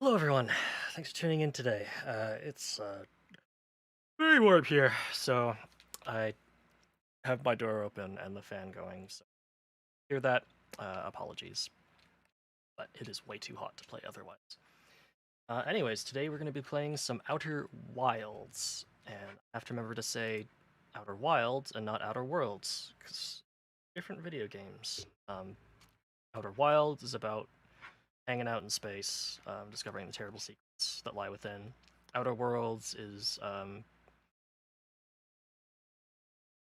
Hello, everyone. Thanks for tuning in today. It's very warm here, so I have my door open and the fan going. So hear that? Apologies, but it is way too hot to play otherwise. Anyways, today we're going to be playing some Outer Wilds, and I have to remember to say Outer Wilds and not Outer Worlds, because different video games. Outer Wilds is about hanging out in space, discovering the terrible secrets that lie within. Outer Worlds is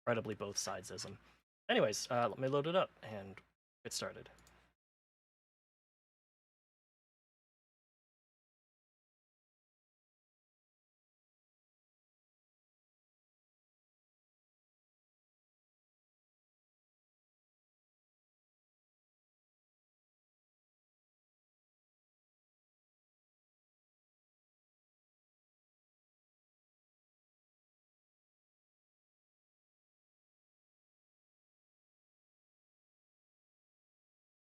incredibly both sidesism. Anyways, let me load it up and get started.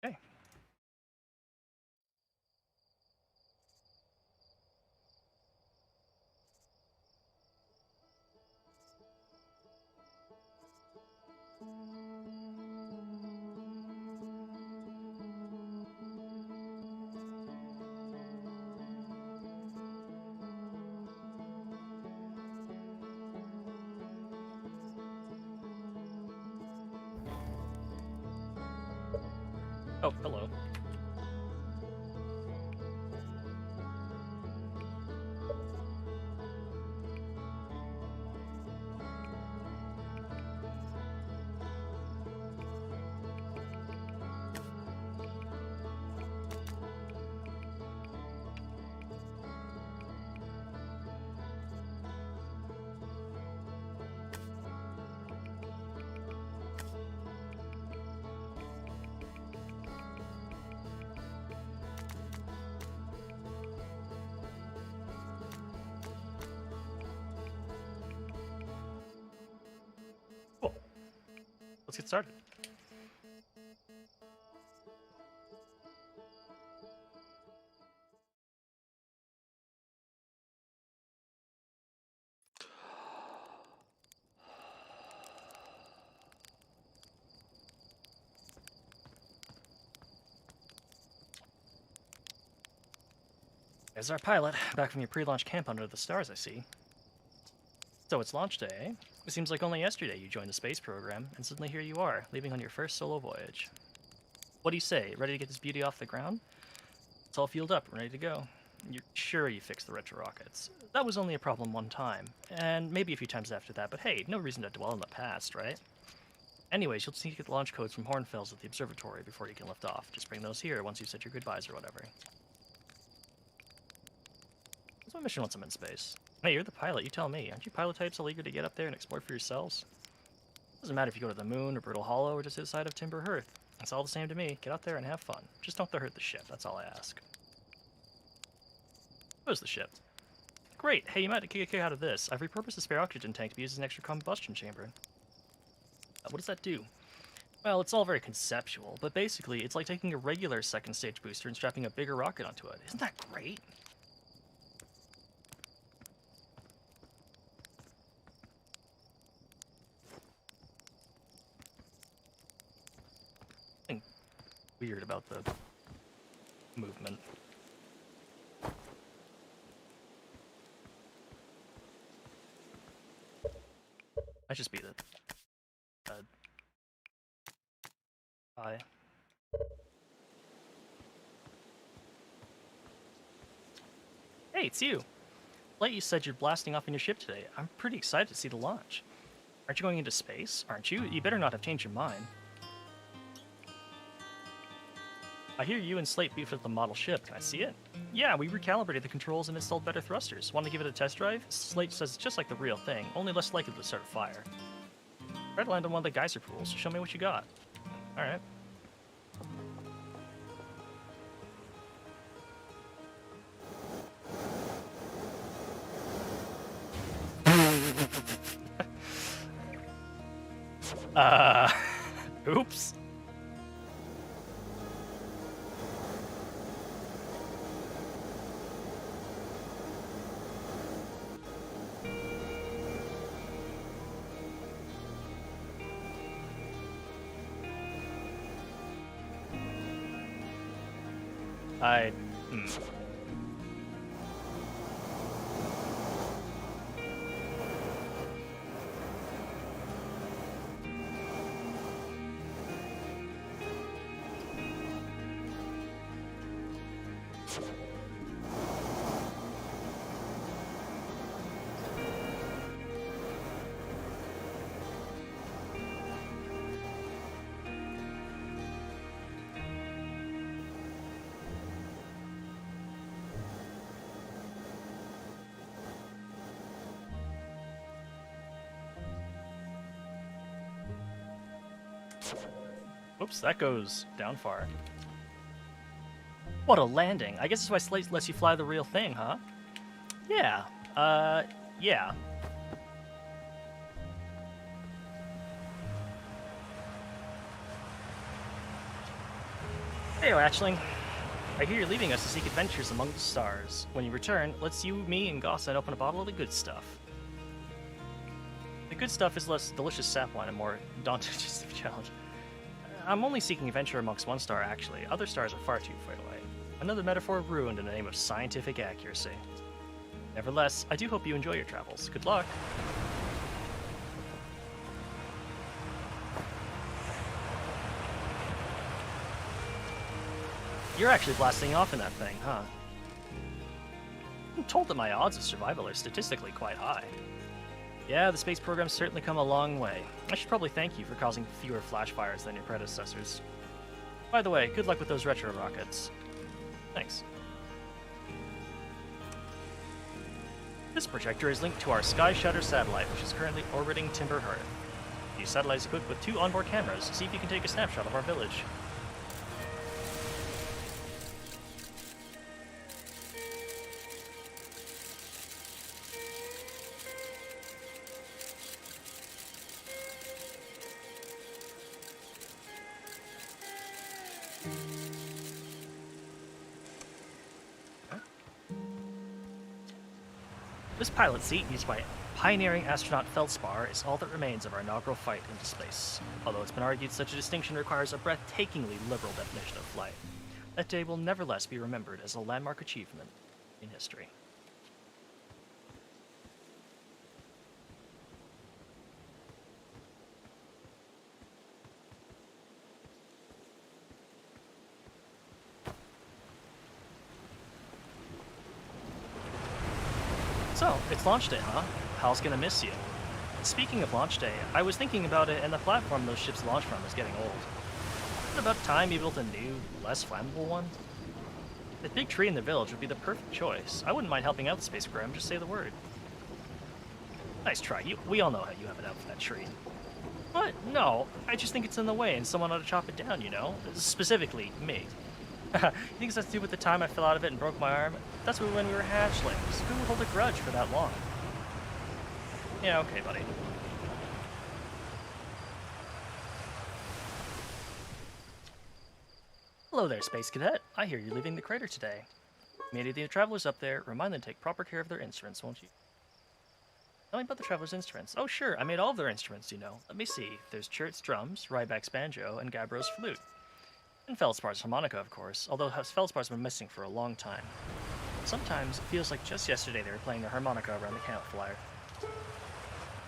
Okay. Oh, hello. Cool. Let's get started. There's our pilot, back from your pre-launch camp under the stars, I see. So it's launch day, eh? It seems like only yesterday you joined the space program, and suddenly here you are, leaving on your first solo voyage. What do you say? Ready to get this beauty off the ground? It's all fueled up and ready to go. You're sure you fixed the retro rockets. That was only a problem one time, and maybe a few times after that, but hey, no reason to dwell on the past, right? Anyways, you'll just need to get the launch codes from Hornfels at the observatory before you can lift off. Just bring those here once you've said your goodbyes or whatever. What's my mission once I'm in space? Hey, you're the pilot, you tell me. Aren't you pilot types all eager to get up there and explore for yourselves? Doesn't matter if you go to the moon or Brittle Hollow or just to the side of Timber Hearth. It's all the same to me. Get out there and have fun. Just don't hurt the ship, that's all I ask. Where's the ship? Great, hey, you might get a kick out of this. I've repurposed the spare oxygen tank to be used as an extra combustion chamber. What does that do? Well, it's all very conceptual, but basically, it's like taking a regular second stage booster and strapping a bigger rocket onto it. Isn't that great? Something weird about the movement. Might just be the Hi. Hey, it's you. Light, you said you're blasting off in your ship today. I'm pretty excited to see the launch. Aren't you going into space? Aren't you? You better not have changed your mind. I hear you and Slate beefed up the model ship. Can I see it? Yeah, we recalibrated the controls and installed better thrusters. Want to give it a test drive? Slate says it's just like the real thing, only less likely to start a fire. Try to land on one of the geyser pools. Show me what you got. Alright. Oops. I... Hmm. Oops, that goes down far. What a landing. I guess that's why Slate lets you fly the real thing, huh? Yeah. Yeah. Hey, Hatchling. I hear you're leaving us to seek adventures among the stars. When you return, let's you, me, and Gossen open a bottle of the good stuff. The good stuff is less delicious sap wine and more daunting challenge. I'm only seeking adventure amongst one star, actually. Other stars are far too far away. Another metaphor ruined in the name of scientific accuracy. Nevertheless, I do hope you enjoy your travels. Good luck! You're actually blasting off in that thing, huh? I'm told that my odds of survival are statistically quite high. Yeah, the space program's certainly come a long way. I should probably thank you for causing fewer flash fires than your predecessors. By the way, good luck with those retro rockets. Thanks. This projector is linked to our Sky Shutter satellite, which is currently orbiting Timber Hearth. The satellite is equipped with 2 onboard cameras. See if you can take a snapshot of our village. This pilot seat, used by pioneering astronaut Feldspar, is all that remains of our inaugural flight into space. Although it's been argued such a distinction requires a breathtakingly liberal definition of flight, that day will nevertheless be remembered as a landmark achievement in history. So, it's launch day, huh? Hal's gonna miss you. Speaking of launch day, I was thinking about it, and the platform those ships launch from is getting old. Is it about time you built a new, less flammable one? The big tree in the village would be the perfect choice. I wouldn't mind helping out the space program, just say the word. Nice try. We all know how you have it out for that tree. What? No, I just think it's in the way, and someone ought to chop it down, you know? Specifically, me. You think it's to do with the time I fell out of it and broke my arm? That's when we were hatchlings. Who would hold a grudge for that long? Yeah, okay, buddy. Hello there, Space Cadet. I hear you're leaving the crater today. Meet the travelers up there. Remind them to take proper care of their instruments, won't you? Tell me about the travelers' instruments. Oh, sure, I made all of their instruments, you know. Let me see. There's Chert's drums, Ryback's banjo, and Gabbro's flute. And Feldspar's harmonica, of course, although Feldspar's been missing for a long time. Sometimes it feels like just yesterday they were playing their harmonica around the campfire.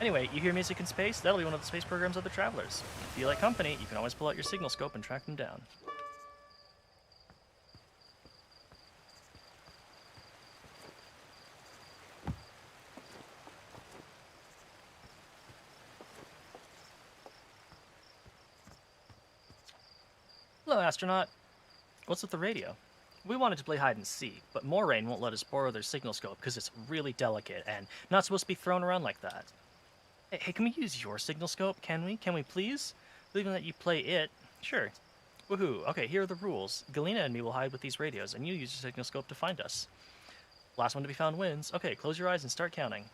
Anyway, you hear music in space? That'll be one of the space program's other travelers. If you like company, you can always pull out your signal scope and track them down. Hello, astronaut. What's with the radio? We wanted to play hide and seek, but Moraine won't let us borrow their signal scope because it's really delicate and not supposed to be thrown around like that. Hey, can we use your signal scope? Can we? Can we please? Leaving that you play it? Sure. Woohoo. Okay, here are the rules. Galena and me will hide with these radios, and you use your signal scope to find us. Last one to be found wins. Okay, close your eyes and start counting.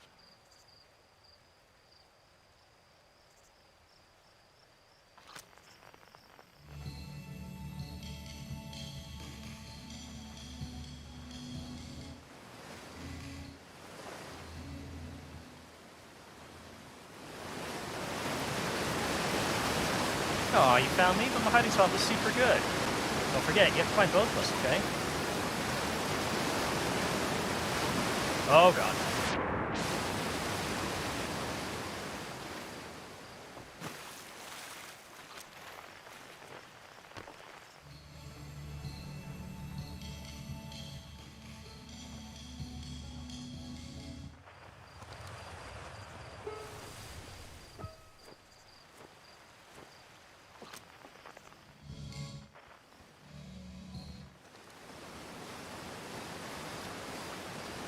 Aw, you found me, but my hiding spot was super good. Don't forget, you have to find both of us, okay? Oh god.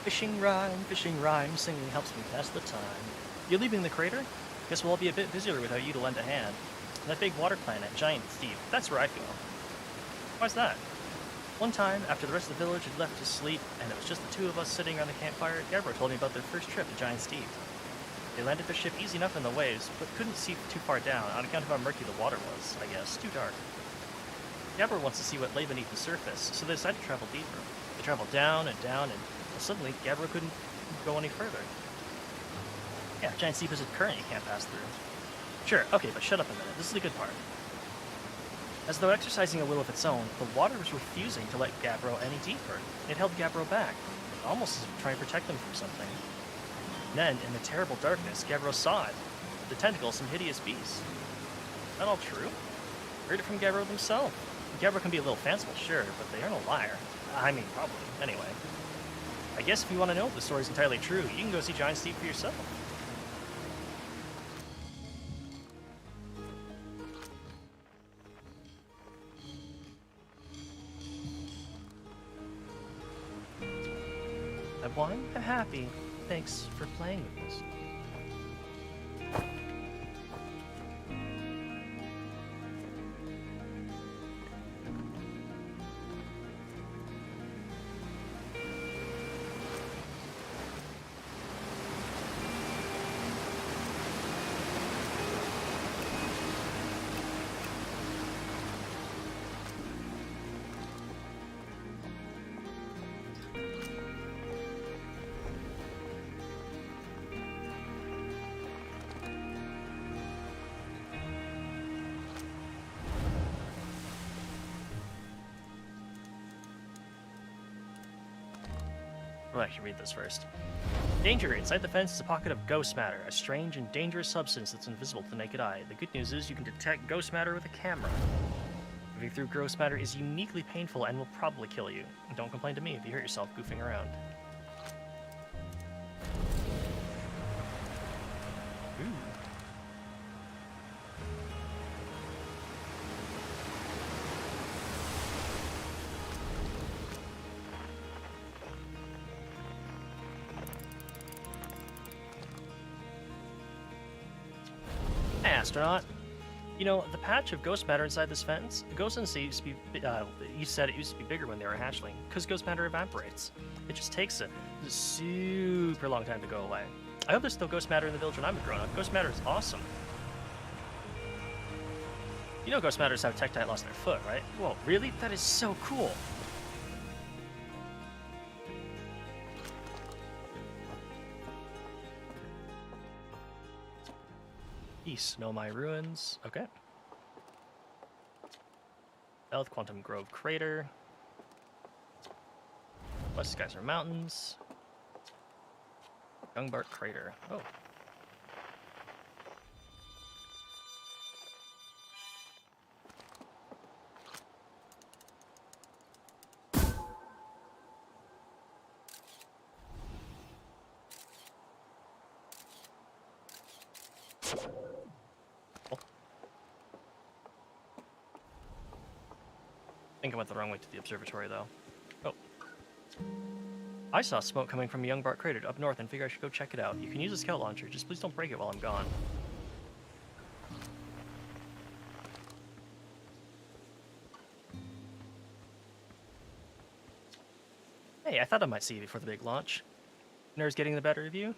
Fishing rhyme, singing helps me pass the time. You're leaving the crater? Guess we'll all be a bit busier without you to lend a hand. That big water planet, Giant Steve, that's where I feel. Why's that? One time, after the rest of the village had left to sleep, and it was just the two of us sitting around the campfire, Gabbro told me about their first trip to Giant Steve. They landed their ship easy enough in the waves, but couldn't see too far down on account of how murky the water was, I guess, too dark. Gabbro wants to see what lay beneath the surface, so they decided to travel deeper. They traveled down, and suddenly Gabbro couldn't go any further. Yeah, Giant Steve is a current you can't pass through. Sure, okay, but shut up a minute, this is the good part. As though exercising a will of its own, the water was refusing to let Gabbro any deeper. It held Gabbro back, almost as if trying to protect them from something. Then, in the terrible darkness, Gabbro saw it. The tentacles, some hideous beast. Is that all true? Heard it from Gabbro themselves. Gabbro can be a little fanciful, sure, but they aren't a liar. I mean, probably. Anyway. I guess if you want to know if the story's entirely true, you can go see Giant Steve for yourself. I've won, I'm happy. Thanks for playing with us. Well, I should read this first. Danger! Inside the fence is a pocket of ghost matter, a strange and dangerous substance that's invisible to the naked eye. The good news is you can detect ghost matter with a camera. Moving through ghost matter is uniquely painful and will probably kill you. And don't complain to me if you hurt yourself goofing around. Ooh. Hey, astronaut. You know, the patch of ghost matter inside this fence, ghost insect used to be, you said it used to be bigger when they were a hatchling, because ghost matter evaporates. It just takes a super long time to go away. I hope there's still ghost matter in the village when I'm a grown-up. Ghost matter is awesome. You know ghost matter is how Tektite lost their foot, right? Whoa, really? That is so cool. East, know my ruins. Okay. South, Quantum Grove Crater. West, Geyser Mountains. Youngbark Crater. Oh. I think I went the wrong way to the observatory, though. Oh. I saw smoke coming from a Youngbark Crater up north and figure I should go check it out. You can use a scout launcher, just please don't break it while I'm gone. Hey, I thought I might see you before the big launch. Nerves getting the better of you?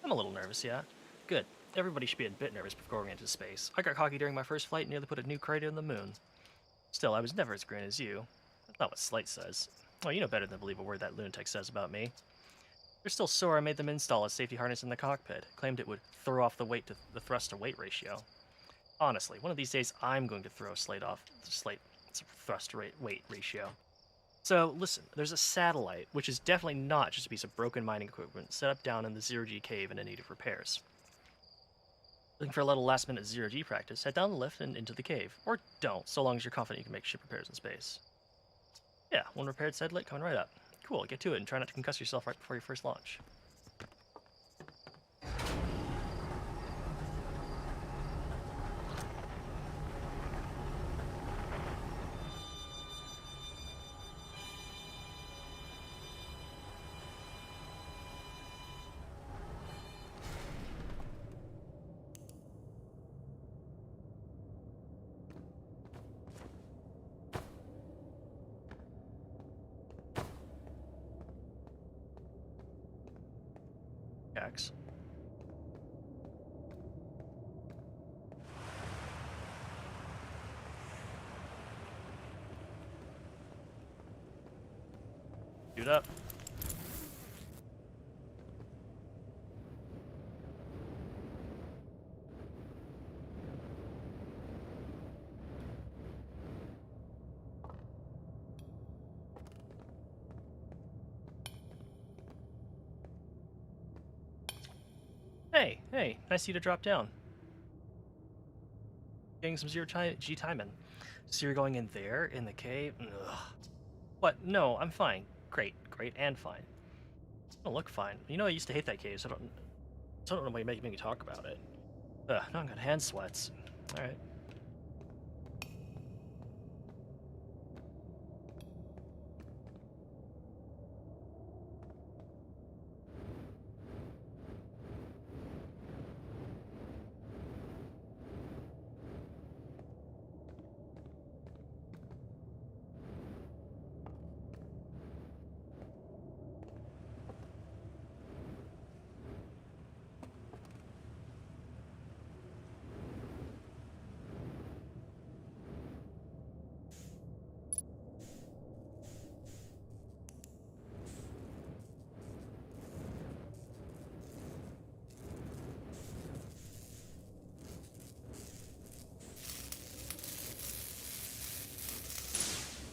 I'm a little nervous, yeah. Good. Everybody should be a bit nervous before going into space. I got cocky during my first flight and nearly put a new crater in the moon. Still, I was never as green as you. That's not what Slate says. Well, you know better than to believe a word that lunatic says about me. They're still sore I made them install a safety harness in the cockpit. Claimed it would throw off the weight to the thrust-to-weight ratio. Honestly, one of these days I'm going to throw Slate off the thrust-to-weight ratio. So, listen, there's a satellite, which is definitely not just a piece of broken mining equipment set up down in the zero-G cave and in need of repairs. Looking for a little last-minute zero-G practice, head down the lift and into the cave. Or don't, so long as you're confident you can make ship repairs in space. Yeah, one repaired satellite coming right up. Cool, get to it and try not to concuss yourself right before your first launch. Axe. Shoot up. Hey, nice of you to drop down. Getting some G time in. So you're going in there, in the cave? Ugh. What? No, I'm fine. Great, and fine. I don't look fine. You know I used to hate that cave, so I don't know why you make me talk about it. Ugh, now I've got hand sweats. Alright.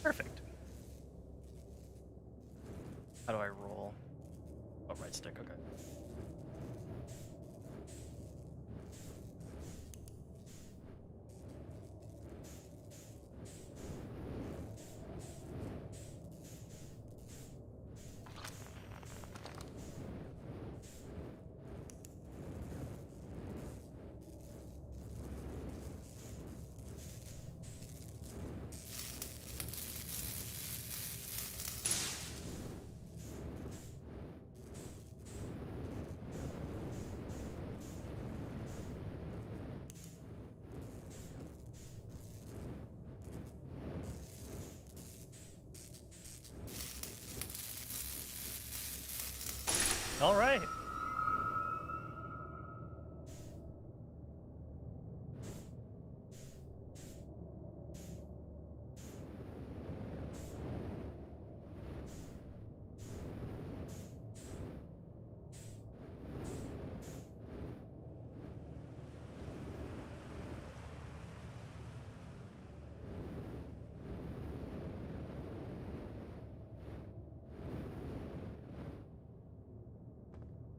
Perfect. How do I roll? Oh, right stick, okay. All right.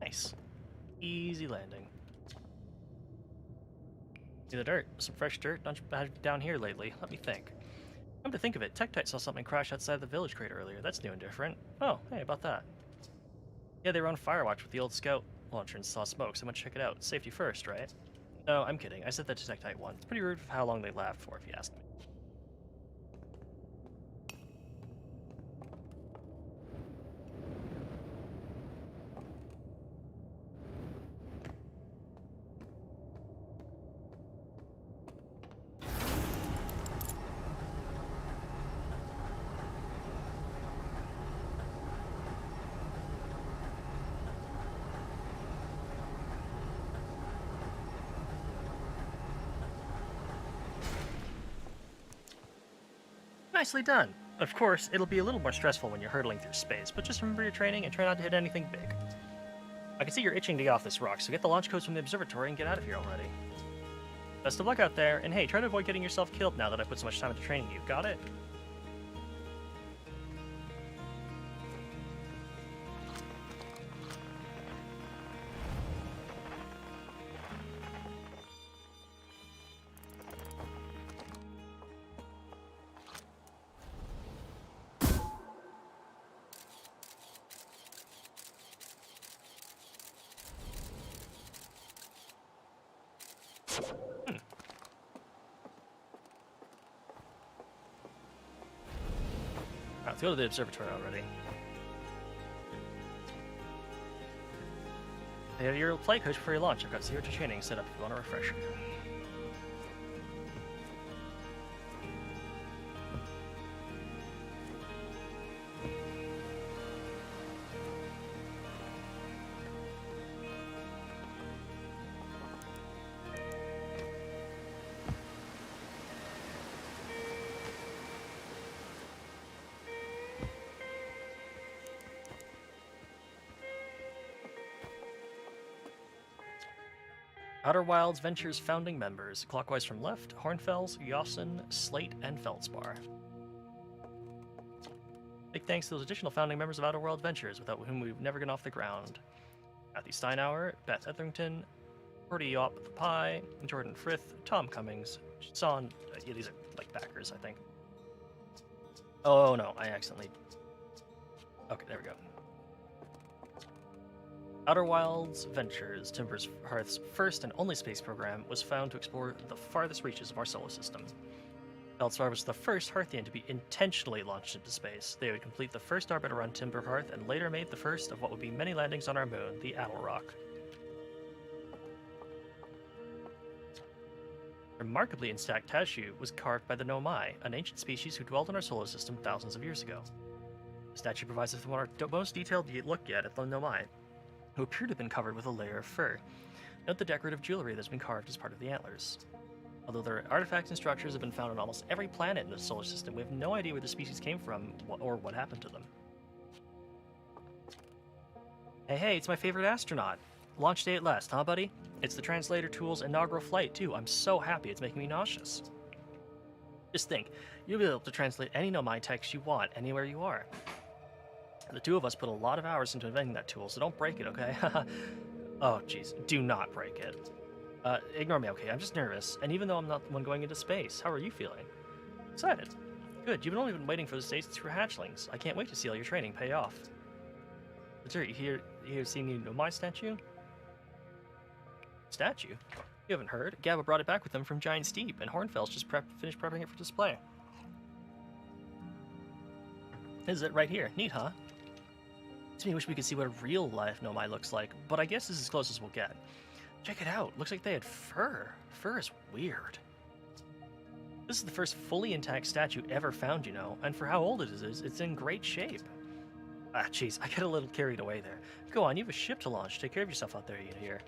Nice. Easy landing. See the dirt. Some fresh dirt down here lately. Let me think. Come to think of it, Tektite saw something crash outside the village crate earlier. That's new and different. Oh, hey, about that. Yeah, they were on Firewatch with the old scout launcher and saw smoke, so I went to check it out. Safety first, right? No, I'm kidding. I said that to Tektite once. It's pretty rude for how long they laughed for, if you ask me. Nicely done. Of course, it'll be a little more stressful when you're hurtling through space, but just remember your training and try not to hit anything big. I can see you're itching to get off this rock, so get the launch codes from the observatory and get out of here already. Best of luck out there, and hey, try to avoid getting yourself killed now that I put so much time into training you. Got it? Let's go to the observatory already. Hey, your flight coach before your launch. I've got zero to training set up if you want a refresher. Outer Wilds Ventures founding members, clockwise from left, Hornfels, Yossen, Slate, and Feldspar. Big thanks to those additional founding members of Outer World Ventures, without whom we've never gotten off the ground. Matthew Steinauer, Beth Etherington, Cordy Yop the Pie, Jordan Frith, Tom Cummings, Son. Yeah, these are like backers, I think. Oh no, I accidentally. Okay, there we go. Outer Wilds Ventures, Timber's Hearth's first and only space program, was found to explore the farthest reaches of our solar system. Feldspar was the first Hearthian to be intentionally launched into space. They would complete the first orbit around Timber Hearth and later made the first of what would be many landings on our moon, the Adel Rock. Remarkably intact Tashu was carved by the Nomai, an ancient species who dwelled in our solar system thousands of years ago. The statue provides us with one of our most detailed look yet at the Nomai, who appear to have been covered with a layer of fur. Note the decorative jewelry that's been carved as part of the antlers. Although their artifacts and structures have been found on almost every planet in the solar system, we have no idea where the species came from or what happened to them. Hey, it's my favorite astronaut. Launch day at last, huh, buddy? It's the translator tool's inaugural flight, too. I'm so happy it's making me nauseous. Just think, you'll be able to translate any Nomai text you want anywhere you are. The two of us put a lot of hours into inventing that tool, so don't break it, okay? Oh, jeez. Do not break it. Ignore me, okay? I'm just nervous. And even though I'm not the one going into space, how are you feeling? Excited. Good. You've only been waiting for this day since you were hatchlings. I can't wait to see all your training pay off. Sir, you here seeing the Nomai statue? Statue? You haven't heard? Gabba brought it back with him from Giant Steep, and Hornfels just finished prepping it for display. Is it right here? Neat, huh? Makes me wish we could see what a real life Nomai looks like, but I guess this is as close as we'll get. Check it out. Looks like they had fur. Fur is weird. This is the first fully intact statue ever found, you know, and for how old it is, it's in great shape. Ah, jeez, I get a little carried away there. Go on, you have a ship to launch. Take care of yourself out there, you hear.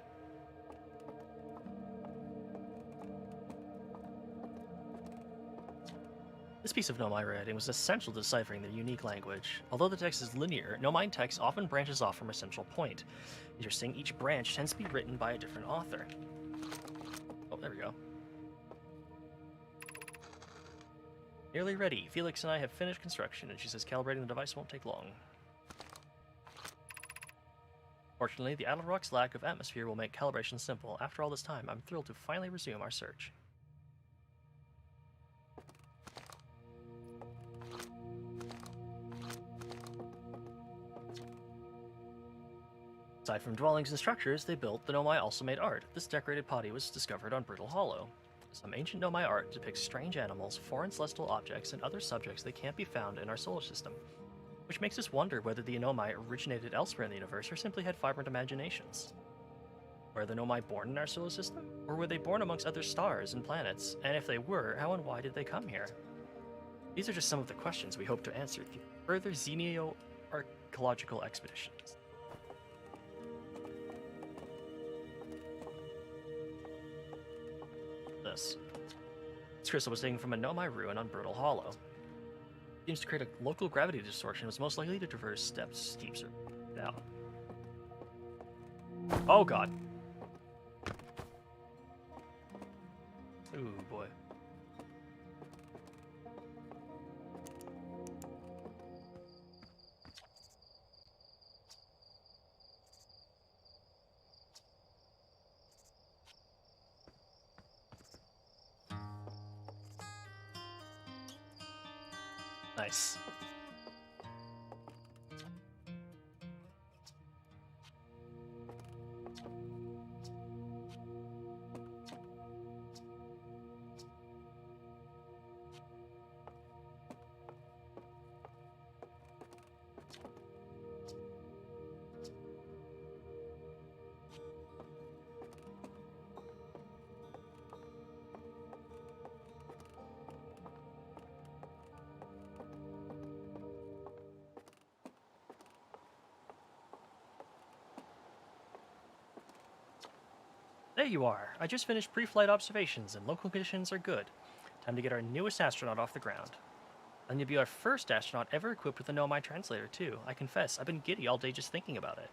This piece of Nomai writing was essential to deciphering their unique language. Although the text is linear, Nomai text often branches off from a central point. Interesting, each branch tends to be written by a different author. Oh, there we go. Nearly ready. Felix and I have finished construction, and she says calibrating the device won't take long. Fortunately, the Adel Rock's lack of atmosphere will make calibration simple. After all this time, I'm thrilled to finally resume our search. Aside from dwellings and structures they built, the Nomai also made art. This decorated potty was discovered on Brittle Hollow. Some ancient Nomai art depicts strange animals, foreign celestial objects, and other subjects that can't be found in our solar system, which makes us wonder whether the Nomai originated elsewhere in the universe or simply had vibrant imaginations. Were the Nomai born in our solar system? Or were they born amongst other stars and planets? And if they were, how and why did they come here? These are just some of the questions we hope to answer through further xenio-archaeological expeditions. This crystal was taken from a Nomai ruin on Brittle Hollow. Seems to create a local gravity distortion and was most likely to traverse steeps or down. Oh god. Ooh boy. Nice. There you are. I just finished pre-flight observations and local conditions are good. Time to get our newest astronaut off the ground. And you'll be our first astronaut ever equipped with a Nomai translator, too. I confess, I've been giddy all day just thinking about it.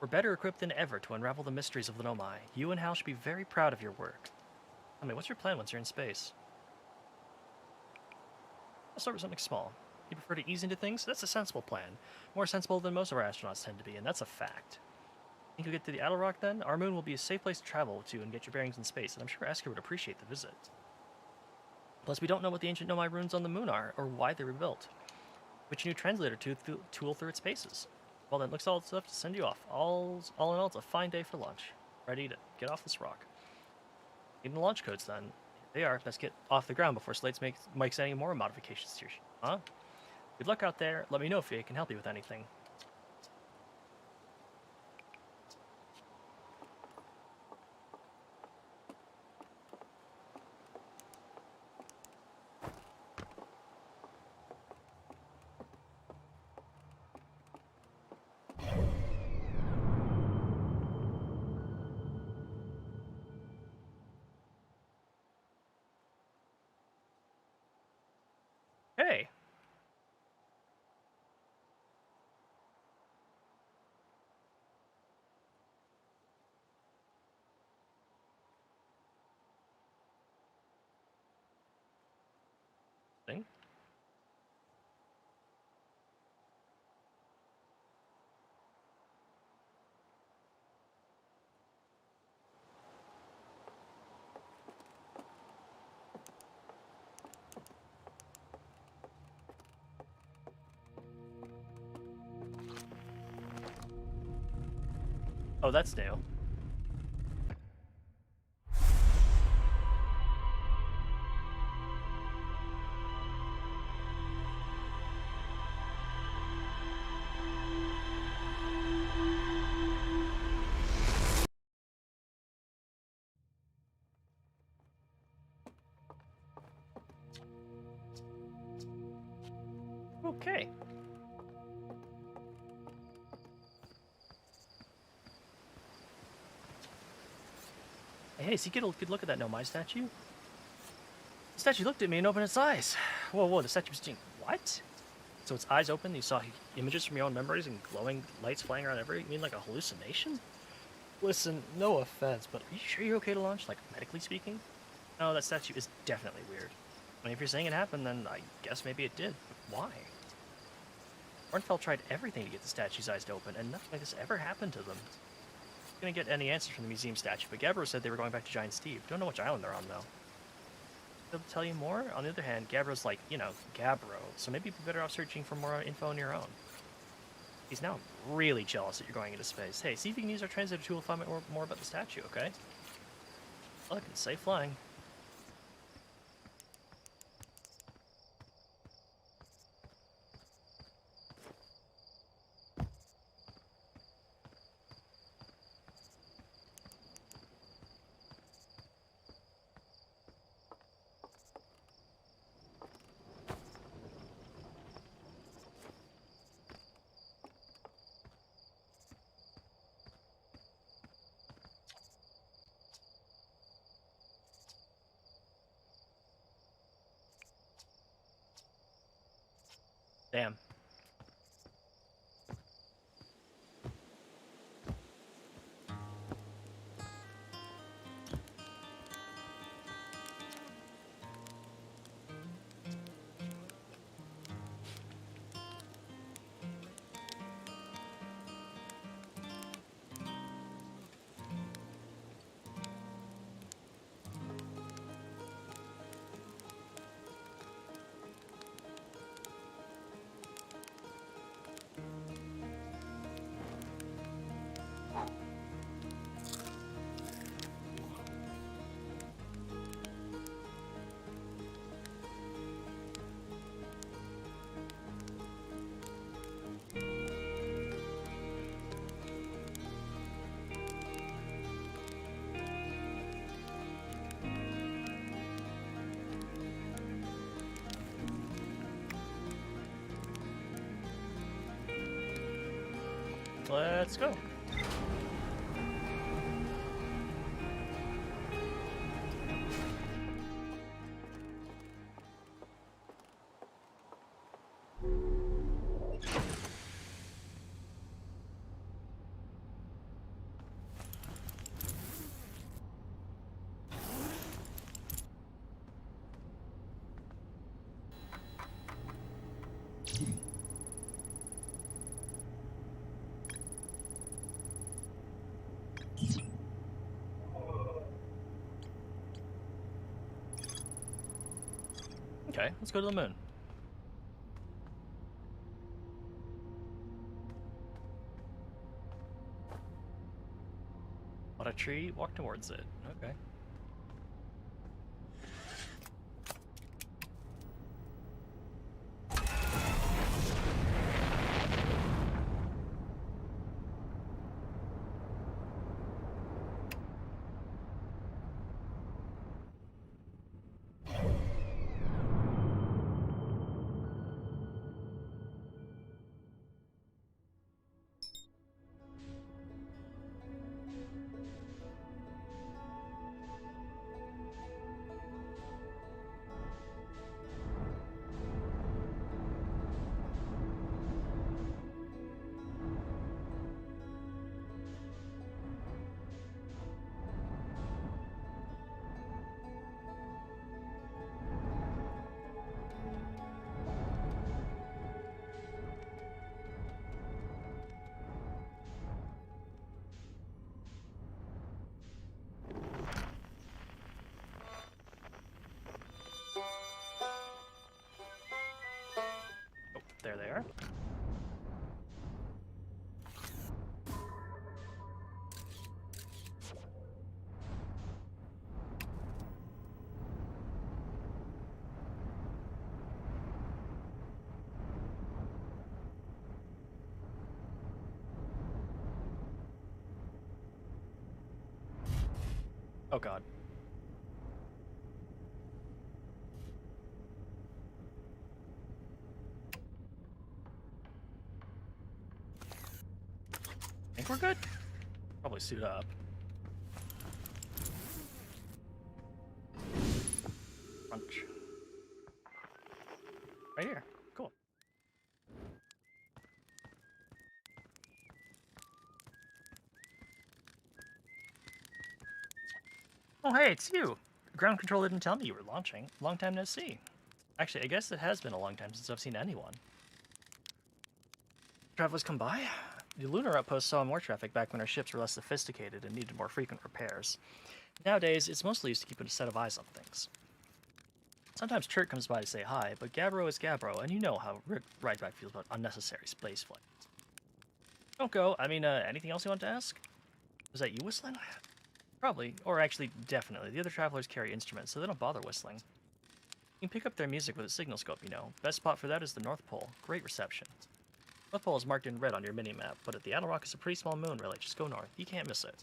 We're better equipped than ever to unravel the mysteries of the Nomai. You and Hal should be very proud of your work. Tell me, what's your plan once you're in space? I'll start with something small. You prefer to ease into things? That's a sensible plan. More sensible than most of our astronauts tend to be, and that's a fact. Think you'll get to the Outer Rock then? Our moon will be a safe place to travel to and get your bearings in space, and I'm sure Esker would appreciate the visit. Plus, we don't know what the ancient Nomai runes on the moon are, or why they were built. Which new translator tool through its paces. Well then, looks all it's left to send you off. All in all, it's a fine day for lunch. Ready to get off this rock. Even the launch codes then. They are. Best get off the ground before Slates makes any more modifications to your ship. Huh? Good luck out there. Let me know if I can help you with anything. Hey. Thing. Oh, that's new. Okay. Hey, so you get a good look at that Nomai statue? The statue looked at me and opened its eyes. Whoa, the statue was doing what? So its eyes open, you saw images from your own memories and glowing lights flying around everywhere? You mean like a hallucination? Listen, no offense, but are you sure you're okay to launch, like, medically speaking? No, that statue is definitely weird. I mean, if you're saying it happened, then I guess maybe it did. But why? Ornfeld tried everything to get the statue's eyes to open, and nothing like this ever happened to them. Gonna get any answers from the museum statue, but Gabbro said they were going back to Giant Steve. Don't know which island they're on, though. They'll tell you more? On the other hand, Gabbro's like, you know, Gabbro, so maybe you'd be better off searching for more info on your own. He's now really jealous that you're going into space. Hey, see if you can use our translator tool to find out more about the statue, okay? Look, it's safe flying. Damn. Let's go. Okay, let's go to the moon. On a tree, walk towards it. Okay. Oh, there they are. Oh god. Think we're good? Probably suit up. Crunch. Right here. Cool. Oh, hey, it's you. Ground control didn't tell me you were launching. Long time no see. Actually, I guess it has been a long time since I've seen anyone. Travelers come by? The lunar outpost saw more traffic back when our ships were less sophisticated and needed more frequent repairs. Nowadays, it's mostly used to keep a set of eyes on things. Sometimes Chert comes by to say hi, but Gabbro is Gabbro, and you know how Ryback feels about unnecessary spaceflight. Don't go. I mean, anything else you want to ask? Was that you whistling? Probably, or actually, definitely. The other travelers carry instruments, so they don't bother whistling. You can pick up their music with a signal scope, you know. Best spot for that is the North Pole. Great reception. North Pole is marked in red on your mini-map, but at the Outer Rock is a pretty small moon relay. Just go north. You can't miss it.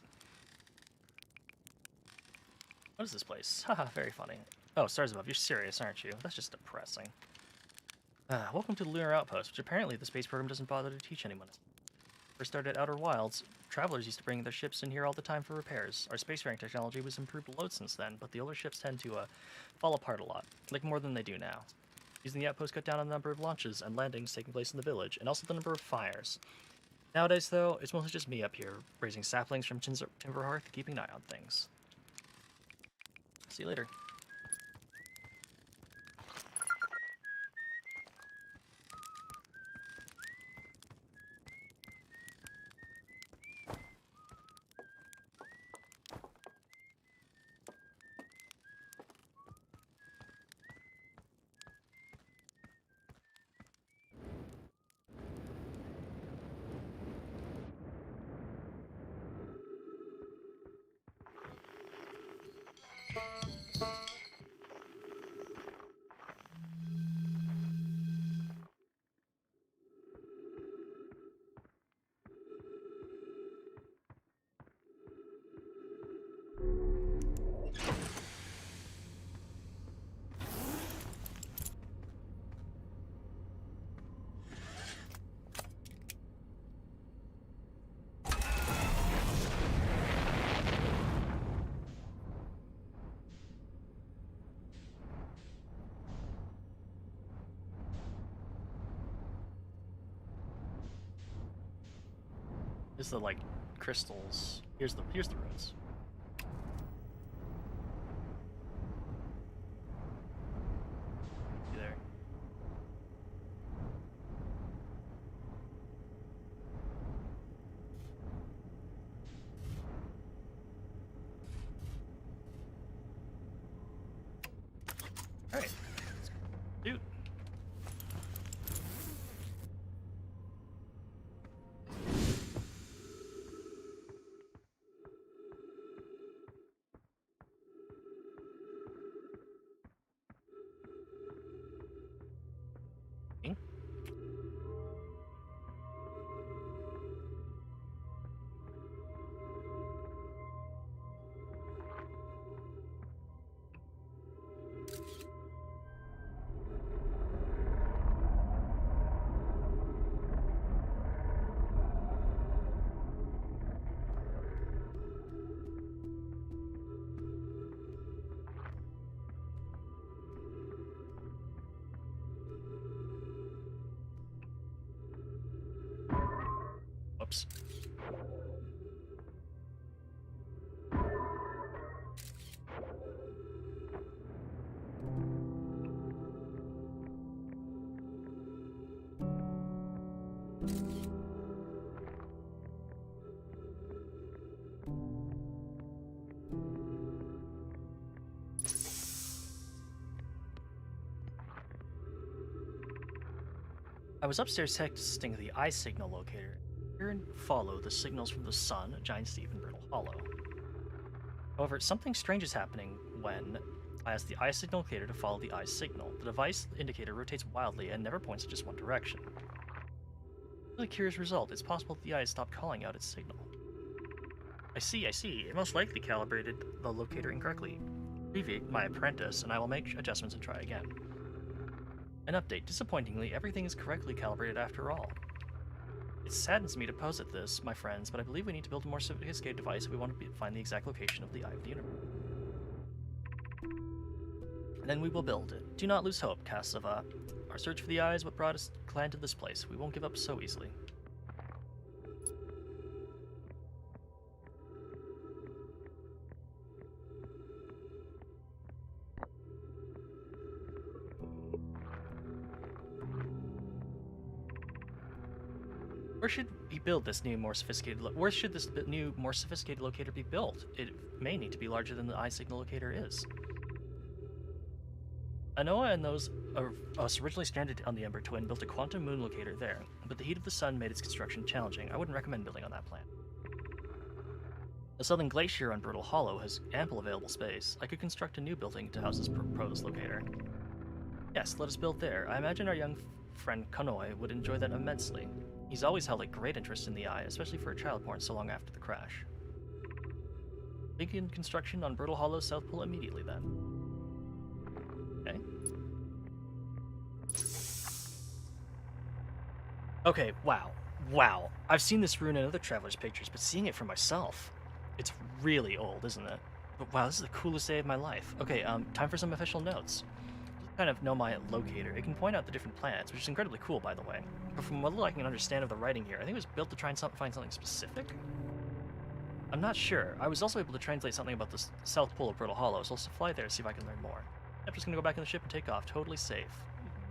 What is this place? Haha, very funny. Oh, stars above. You're serious, aren't you? That's just depressing. Welcome to the Lunar Outpost, which apparently the space program doesn't bother to teach anyone. First started at Outer Wilds, travelers used to bring their ships in here all the time for repairs. Our spacefaring technology was improved a load since then, but the older ships tend to fall apart a lot, like more than they do now. Using the outpost cut down on the number of launches and landings taking place in the village, and also the number of fires. Nowadays, though, it's mostly just me up here, raising saplings from Timber Hearth, keeping an eye on things. See you later. This is the, like, crystals. Here's the ruins. There. Alright. Dude. Whoops. I was upstairs testing the eye signal locator. Hear and follow the signals from the sun, Giant Steve, and Brittle Hollow. However, something strange is happening when I ask the eye signal locator to follow the eye signal. The device indicator rotates wildly and never points in just one direction. Really curious result. It's possible that the eye stopped calling out its signal. I see. It most likely calibrated the locator incorrectly. Abbreviate my apprentice, and I will make adjustments and try again. An update. Disappointingly, everything is correctly calibrated after all. It saddens me to posit this, my friends, but I believe we need to build a more sophisticated device if we want to find the exact location of the Eye of the Universe. And then we will build it. Do not lose hope, Cassava. Our search for the Eye is what brought us clan to this place. We won't give up so easily. Where should we build this new, more sophisticated? Where should this new, more sophisticated locator be built? It may need to be larger than the eye signal locator is. Anoa and those of us originally stranded on the Ember Twin built a quantum moon locator there, but the heat of the sun made its construction challenging. I wouldn't recommend building on that plan. The southern glacier on Brittle Hollow has ample available space. I could construct a new building to house this proposed locator. Yes, let us build there. I imagine our young friend Kanoi would enjoy that immensely. He's always held a great interest in the eye, especially for a child born so long after the crash. Begin construction on Brittle Hollow South Pole immediately then. Okay. Okay, wow. I've seen this rune in other travelers' pictures, but seeing it for myself, it's really old, isn't it? But wow, this is the coolest day of my life. Okay, time for some official notes. Kind of know my locator. It can point out the different planets, which is incredibly cool, by the way. But from what little I can understand of the writing here, I think it was built to try and find something specific? I'm not sure. I was also able to translate something about the South Pole of Brittle Hollow, so I'll fly there to see if I can learn more. I'm just gonna go back in the ship and take off. Totally safe.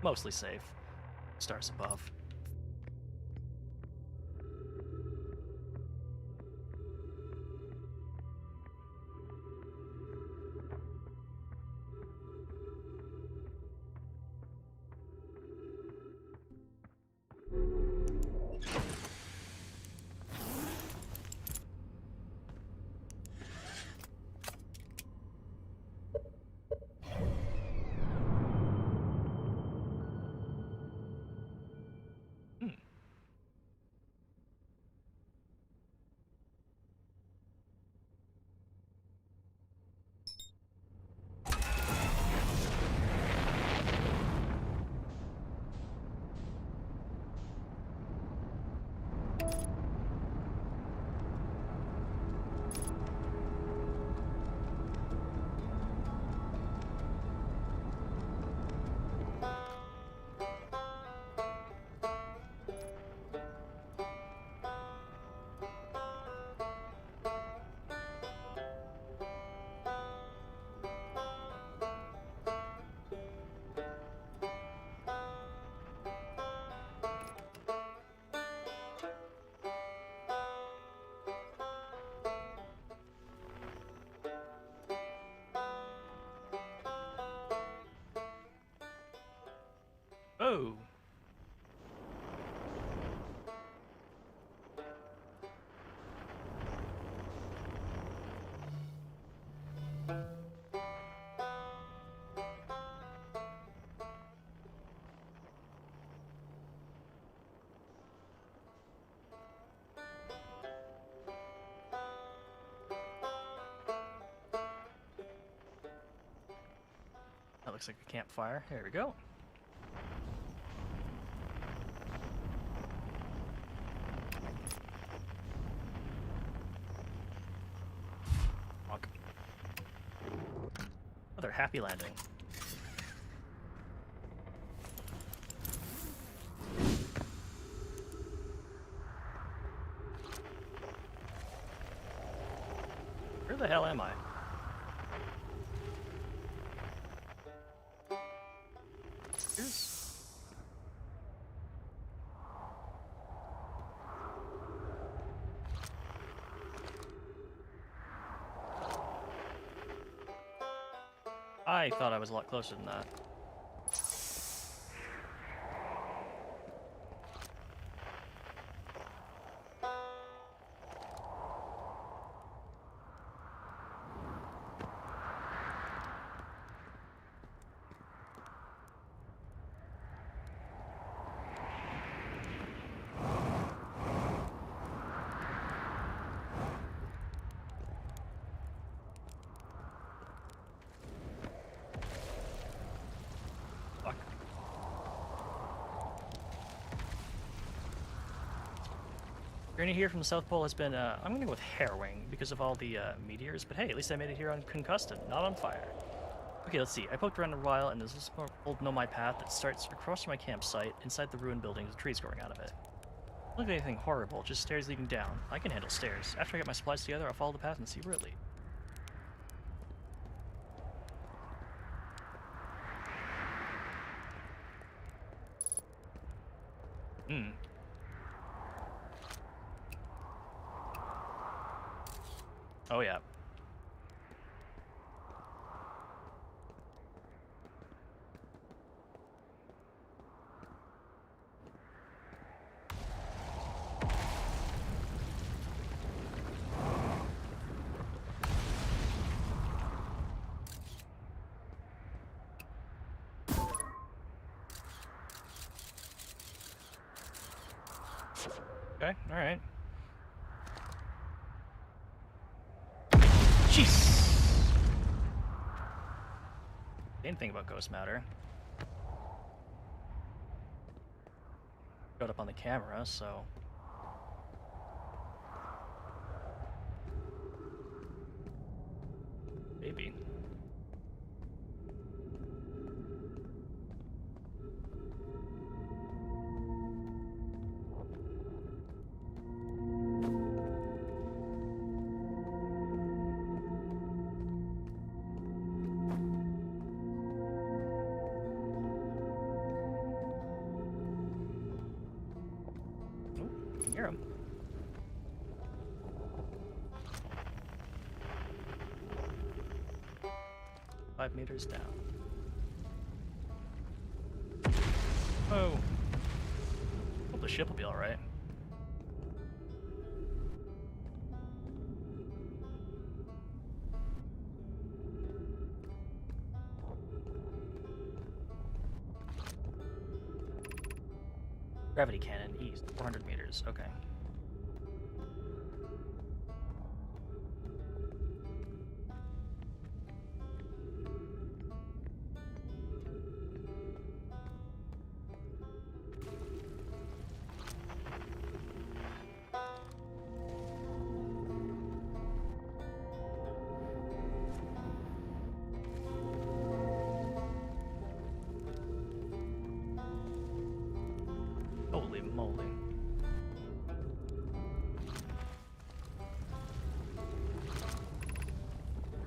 Mostly safe. Stars above. Oh! That looks like a campfire. There we go. Fuck. Another happy landing. Where the hell am I? I thought I was a lot closer than that. Journey here from the South Pole has been, I'm gonna go with harrowing because of all the meteors, but hey, at least I made it here unconcussed, not on fire. Okay, let's see. I poked around a while, and there's this old nomad path that starts across from my campsite, inside the ruined buildings with trees growing out of it. Don't look at anything horrible, just stairs leading down. I can handle stairs. After I get my supplies together, I'll follow the path and see where it leads. Hmm. Oh, yeah. Okay, alright. Jeez! Didn't think about ghost matter. Showed up on the camera, so... maybe. Hear him. Five meters down. Oh. Hope the ship will be alright. Gravity cannon, east, 400 meters, okay. Holy moly.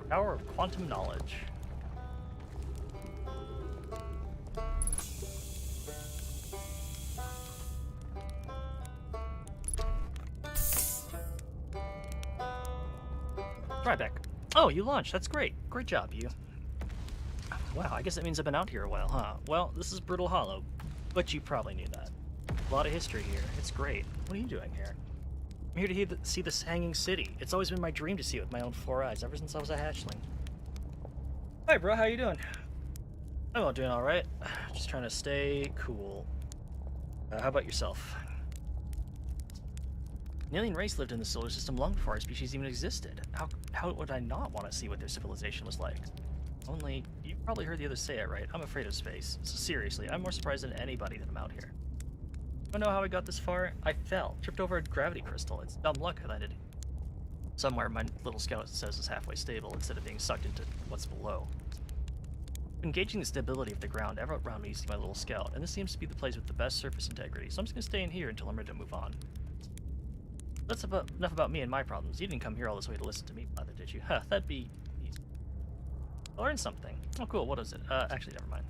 Power of quantum knowledge. Right back. Oh, you launched. That's great. Great job, you. Wow, I guess that means I've been out here a while, huh? Well, this is Brutal Hollow. But you probably knew that. A lot of history here. It's great. What are you doing here? I'm here to see this hanging city. It's always been my dream to see it with my own 4 eyes, ever since I was a hatchling. Hi, bro. How you doing? I'm doing all right. Just trying to stay cool. How about yourself? An alien race lived in the solar system long before our species even existed. How would I not want to see what their civilization was like? Only, you probably heard the others say it right. I'm afraid of space. So seriously, I'm more surprised than anybody that I'm out here. I don't know how I got this far. I fell, tripped over a gravity crystal. It's dumb luck that I did. Somewhere my little scout says it's halfway stable instead of being sucked into what's below. Engaging the stability of the ground ever around me using my little scout, and this seems to be the place with the best surface integrity, so I'm just gonna stay in here until I'm ready to move on. That's enough about me and my problems. You didn't come here all this way to listen to me, brother, did you? Huh, that'd be easy. I learned something. Oh, cool, what is it? Actually, never mind.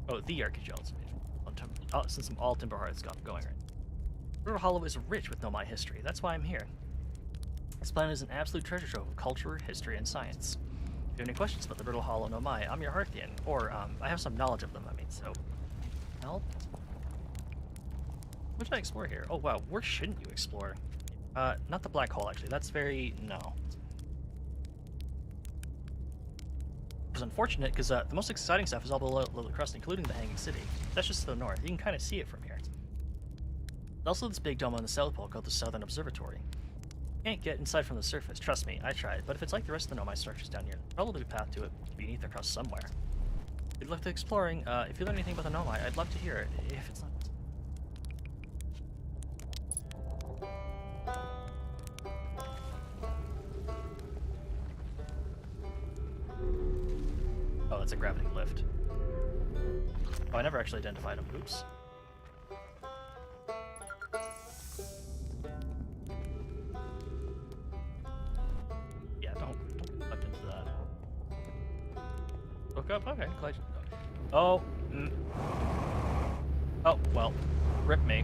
Oh, the Archaeology. Since I'm all Timber Heart's got going right. River Hollow is rich with Nomai history. That's why I'm here. This planet is an absolute treasure trove of culture, history, and science. If you have any questions about the Riddle Hollow Nomai, I'm your Hearthian. Or, I have some knowledge of them, I mean, so... Help? What should I explore here? Oh, wow, where shouldn't you explore? Not the black hole, actually. That's very... no. It's unfortunate, because the most exciting stuff is all below the crust, including the Hanging City. That's just to the north. You can kind of see it from here. There's also this big dome on the South Pole called the Southern Observatory. You can't get inside from the surface, trust me, I tried, but if it's like the rest of the Nomai structures down here, there'll probably be a path to it beneath the crust somewhere. If you'd love to exploring, if you learn anything about the Nomai, I'd love to hear it, if it's not... Oh, that's a gravity lift. Oh, I never actually identified him. Oops. Yeah, don't get sucked into that. Hook up? Okay, glad you... Oh, Oh, well. Rip me.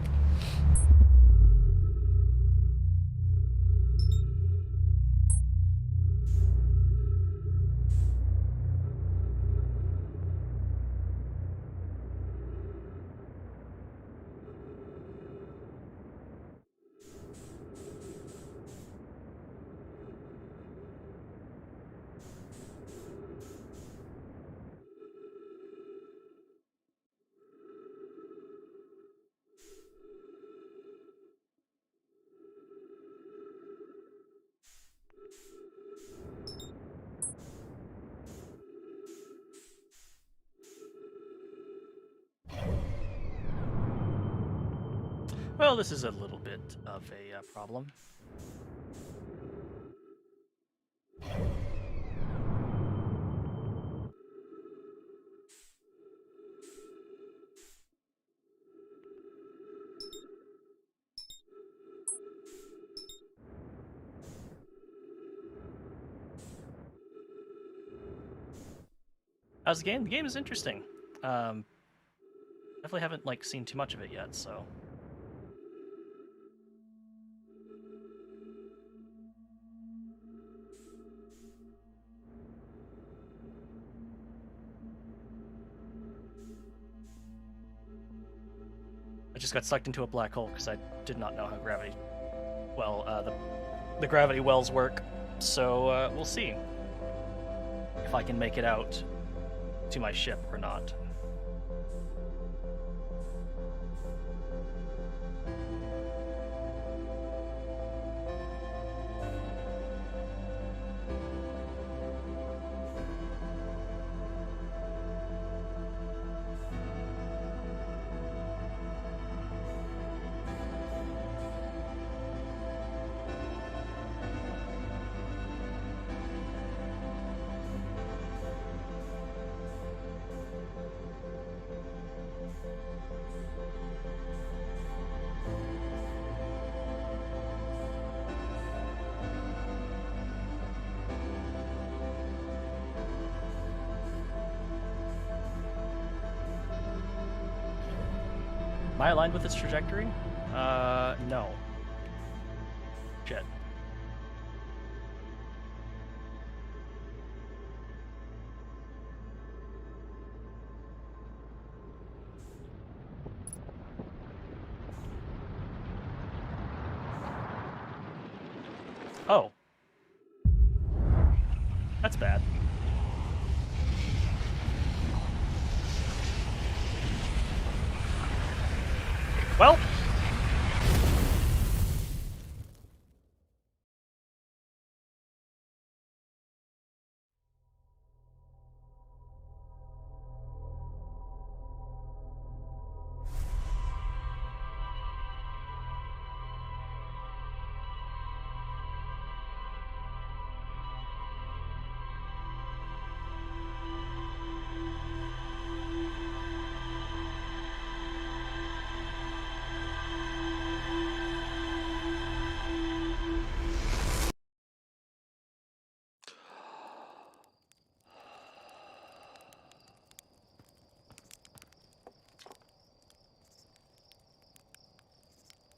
Well, this is a little bit of a problem. How's the game? The game is interesting. Definitely haven't like seen too much of it yet, so. I just got sucked into a black hole because I did not know how gravity, well, the gravity wells work. So we'll see if I can make it out to my ship or not. Am I aligned with its trajectory? No. Shit. Well.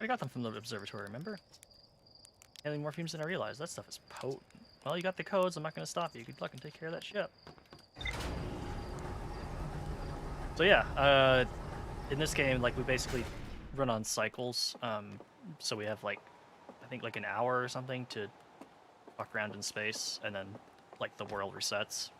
I got them from the observatory, remember? Handling more fumes than I realized. That stuff is potent. Well, you got the codes. I'm not going to stop you. Good luck and take care of that ship. So yeah, in this game, like, we basically run on cycles. So we have, like, I think, like, an hour or something to walk around in space, and then, like, the world resets.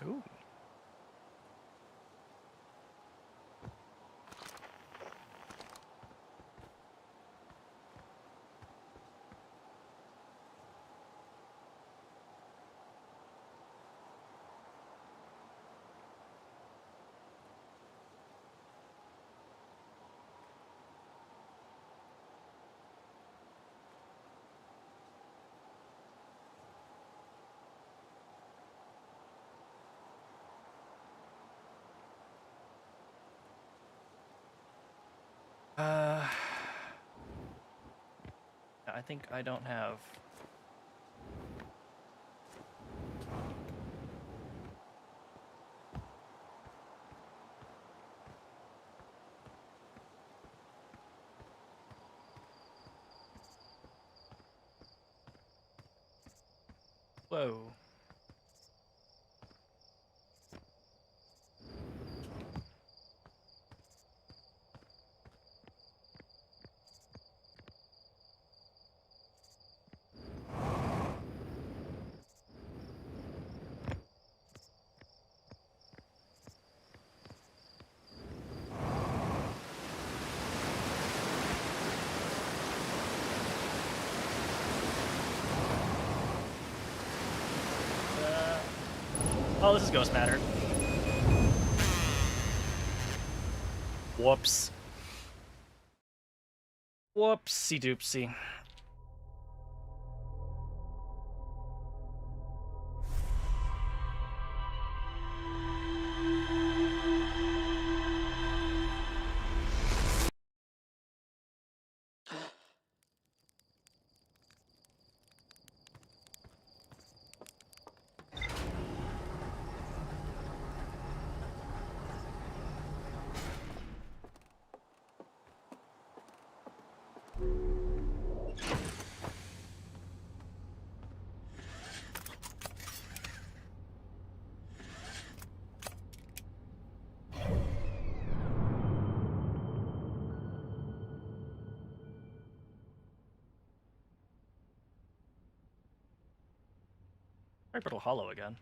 Ooh. I think I don't have... Whoa. Oh, this is Ghost Matter. Whoops. Whoopsie doopsie. Orbital Hollow again.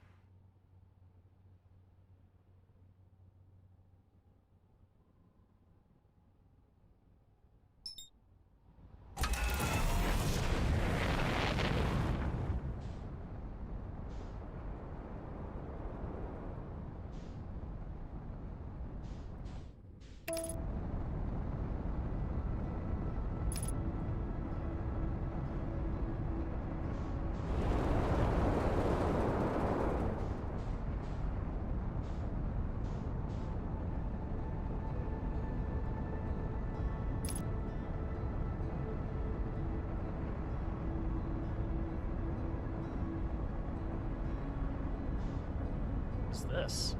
What's this?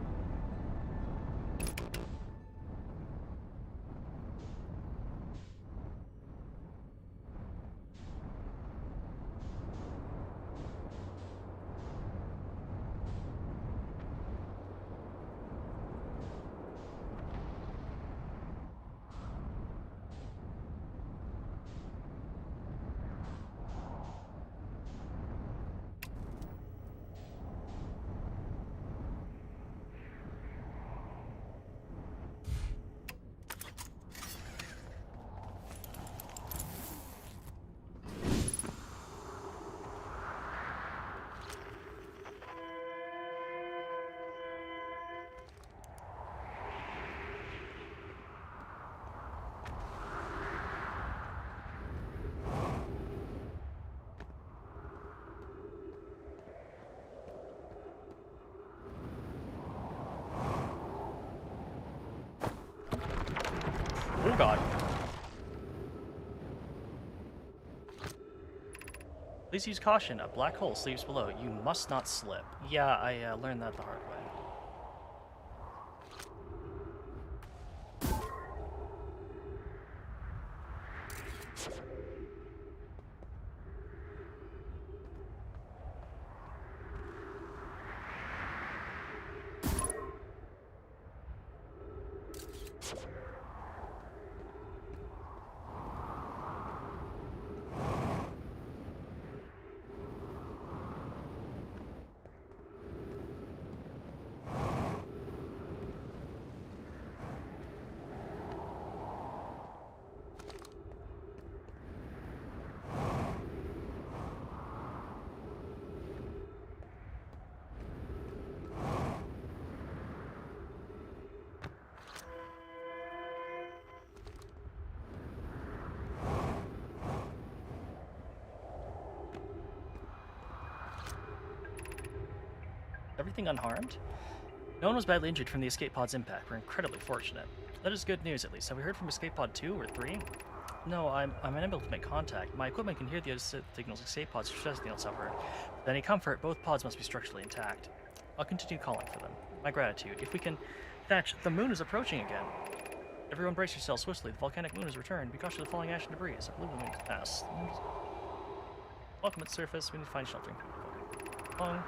Oh god. Please use caution. A black hole sleeps below. You must not slip. Yeah, I learned that the hard way. Everything unharmed? No one was badly injured from the escape pod's impact. We're incredibly fortunate. That is good news, at least. Have we heard from escape pod 2 or 3? No, I'm unable to make contact. My equipment can hear the signals escape pods stress the suffer. With any comfort, both pods must be structurally intact. I'll continue calling for them. My gratitude. If we can... Thatch, the moon is approaching again. Everyone brace yourselves swiftly. The volcanic moon has returned. Be cautious of the falling ash and debris. I believe the moon is past. Welcome at surface. We need to find shelter. Long.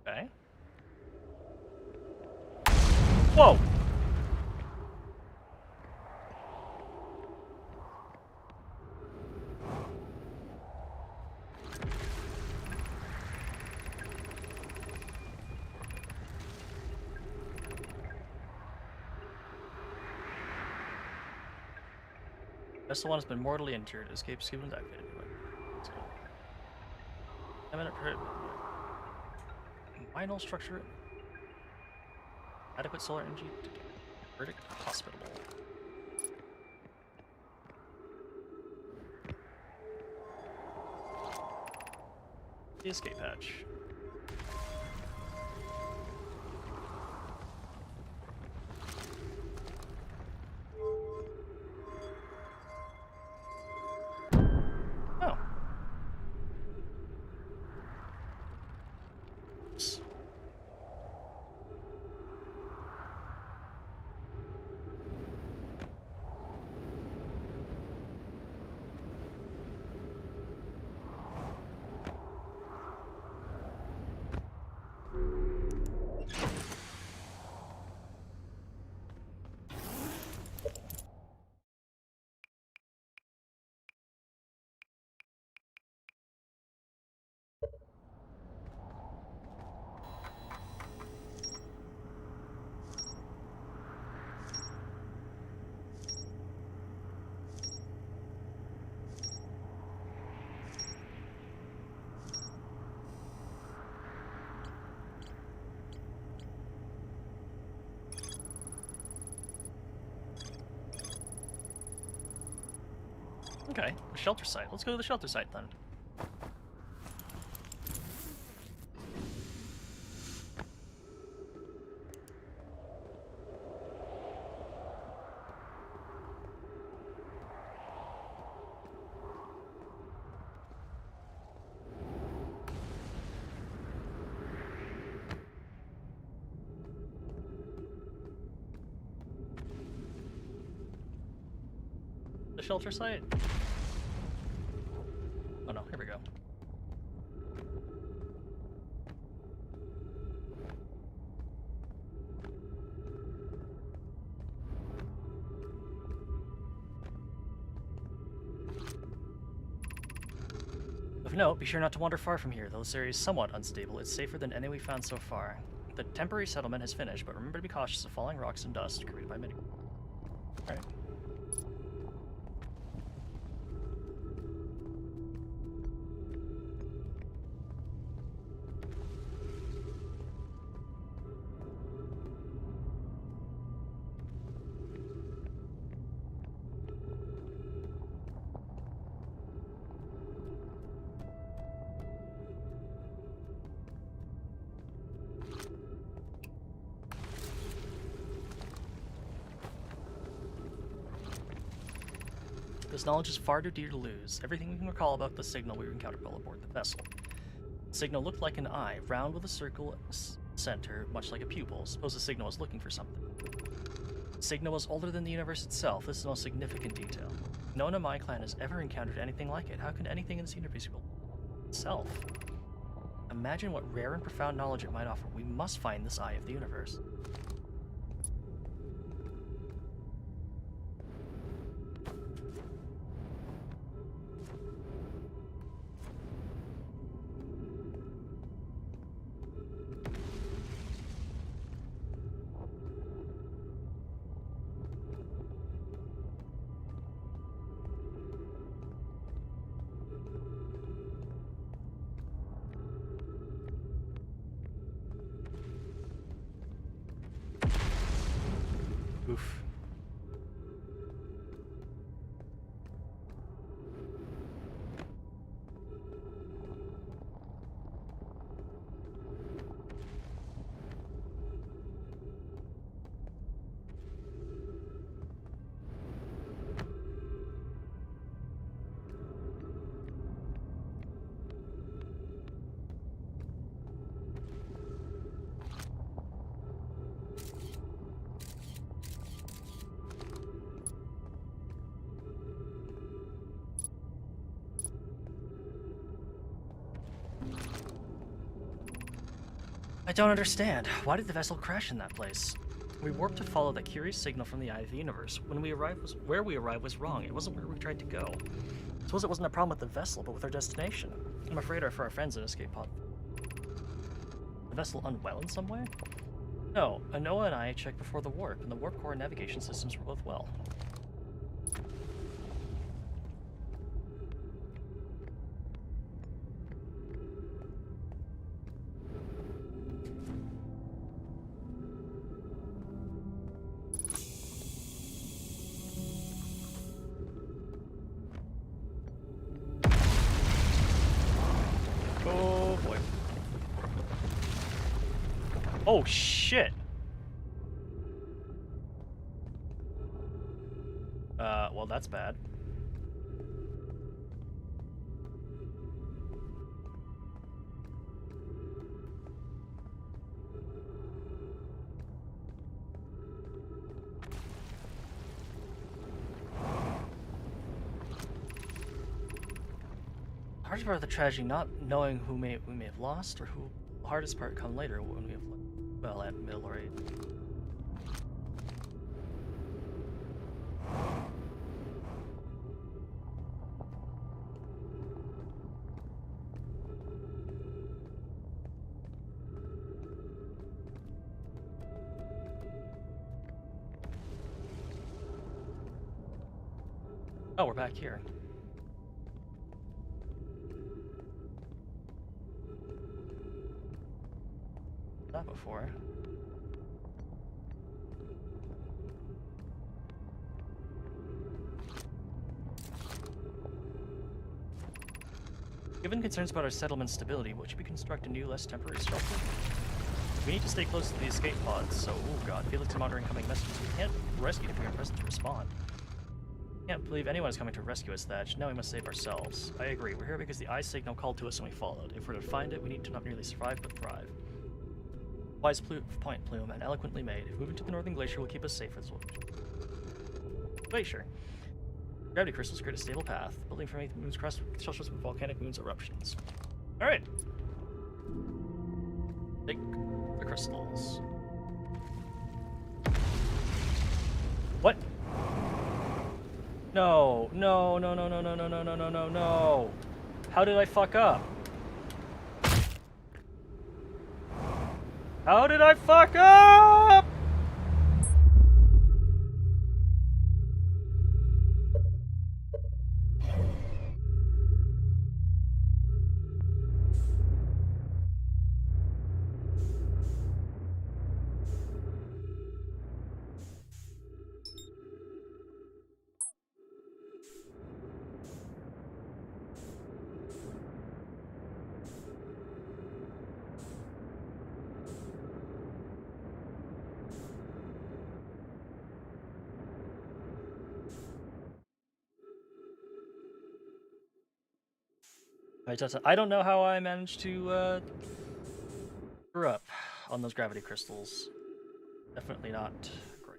Okay. Whoa! Vessel 1 has been mortally injured. Escape sequence activated. Final structure. Adequate solar energy. Verdict hospitable. The escape hatch. Oh. Okay, a shelter site. Let's go to the shelter site then. The shelter site? Oh no, here we go. Of note, be sure not to wander far from here. Though this area is somewhat unstable, it's safer than any we've found so far. The temporary settlement has finished, but remember to be cautious of falling rocks and dust created by many. Alright. This knowledge is far too dear to lose. Everything we can recall about the signal we encountered while aboard the vessel. The signal looked like an eye, round with a circle center, much like a pupil. Suppose the signal was looking for something. The signal was older than the universe itself. This is the most significant detail. No one in my clan has ever encountered anything like it. How can anything in this universe be itself? Imagine what rare and profound knowledge it might offer. We must find this eye of the universe. Oof. I don't understand. Why did the vessel crash in that place? We warped to follow that curious signal from the eye of the universe. Where we arrived was wrong. It wasn't where we tried to go. Suppose it wasn't a problem with the vessel, but with our destination. I'm afraid for our friends in escape pod. The vessel unwell in some way? No, Anoa and I checked before the warp, and the warp core and navigation systems were both well. Oh boy. Oh shit! Well that's bad. Hardest part of the tragedy, not knowing who we may have lost, or who. The hardest part come later when we have, well, at middle or age. Oh, we're back here. That before. Given concerns about our settlement stability, should we construct a new, less temporary structure? We need to stay close to the escape pods, so, oh god, Felix is monitoring incoming messages. We can't rescue if we are present to respond. Can't believe anyone is coming to rescue us, Thatch. Now we must save ourselves. I agree. We're here because the eye signal called to us and we followed. If we're to find it, we need to not merely survive, but thrive. Wise point, Plume, and eloquently made. If moving to the northern glacier will keep us safe as well. Glacier. Gravity crystals create a stable path. Building from 8 moons across shelters with volcanic moons eruptions. Alright. Take the crystals. What? No, no, no, no, no, no, no, no, no, no, no, no. How did I fuck up? How did I fuck up? I don't know how I managed to screw up on those gravity crystals. Definitely not great.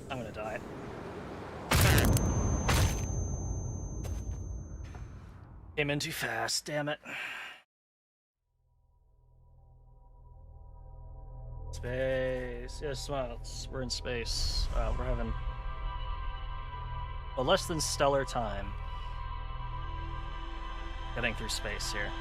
I'm gonna die. Came in too fast, damn it. Space. Yes, well, we're in space. We're having a less than stellar time getting through space here.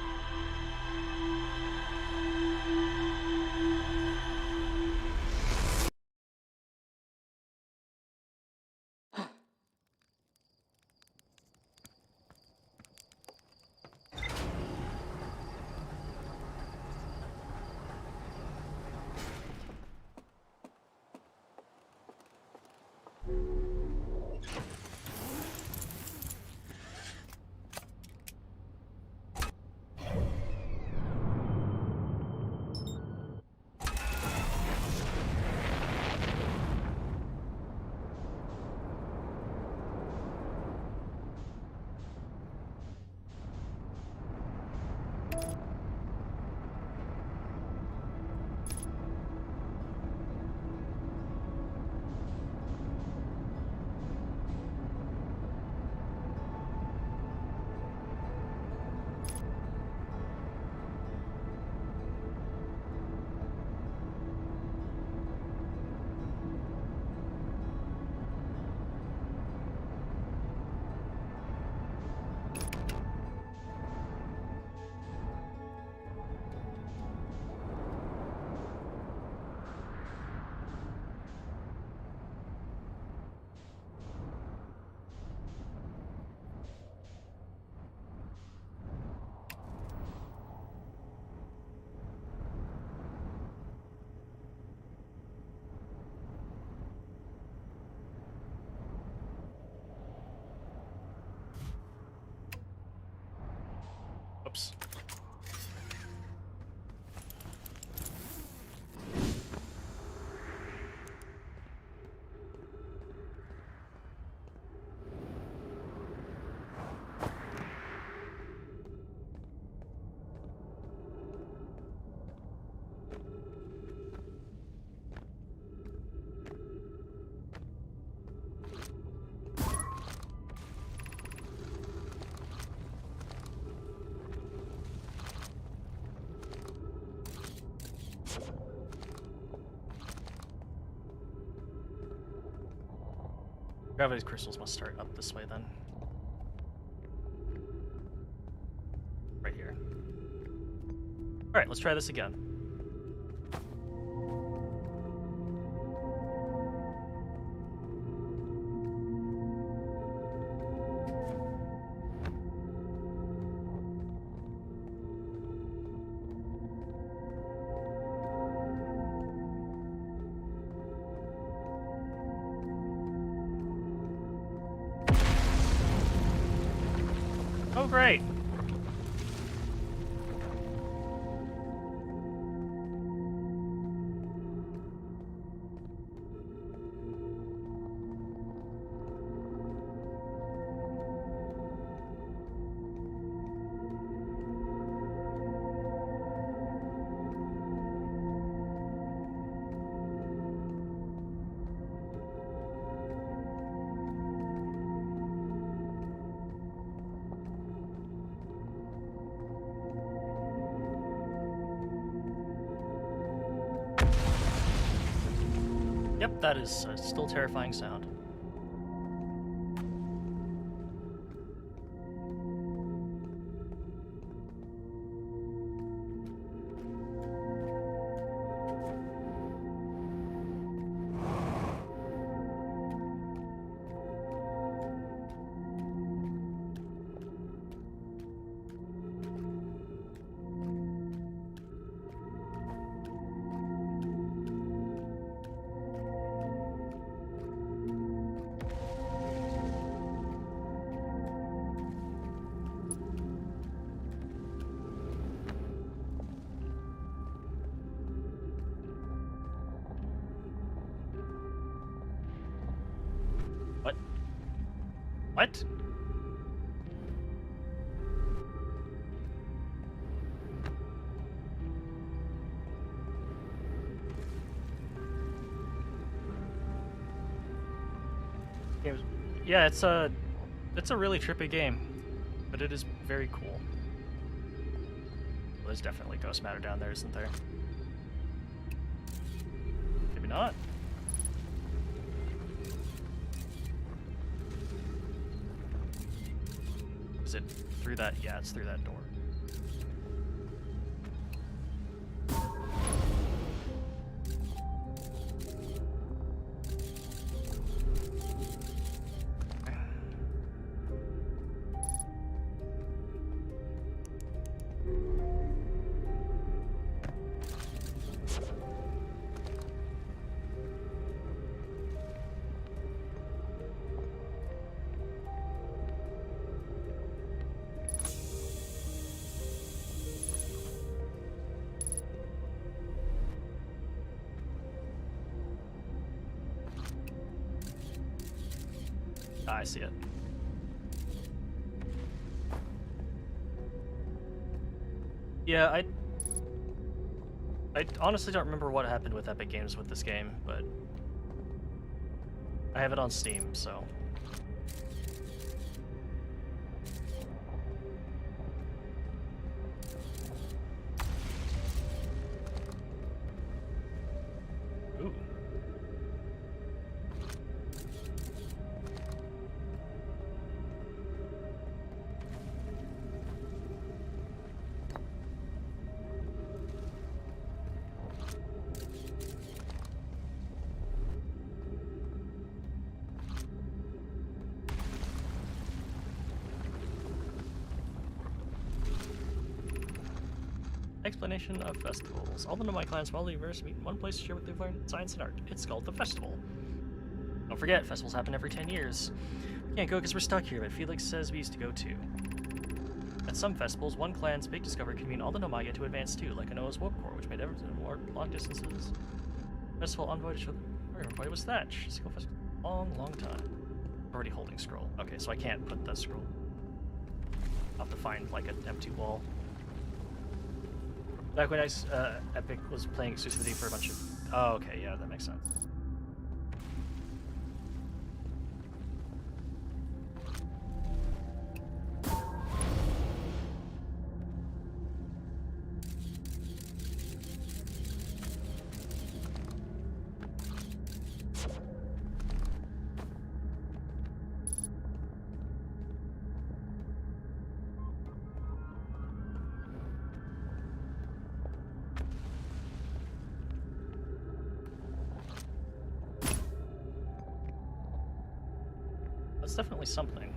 Gravity crystals must start up this way then. Right here. Alright, let's try this again. Oh, great! Yep, that is a still terrifying sound. What? What? Yeah, it's a really trippy game, but it is very cool. Well, there's definitely ghost matter down there, isn't there? Maybe not. Is it through that? Yeah, it's through that door. Ah, I see it. Yeah, I honestly don't remember what happened with Epic Games with this game, but I have it on Steam, so. Ooh. Explanation of festivals. All the Nomai clans from all the universe meet in one place to share what they've learned in science and art. It's called the festival. Don't forget, festivals happen every 10 years. We can't go because we're stuck here, but Felix says we used to go too. At some festivals, one clan's big discovery can mean all the Nomai get to advance too, like a Noah's Warp Core, which made everything more long distances. Festival envoy to show the was Thatch. Single festival long time. Already holding scroll. Okay, so I can't put that scroll. I'll have to find like an empty wall. Back when Epic was playing exclusivity for a bunch of... Oh, okay, yeah, that makes sense. That's definitely something.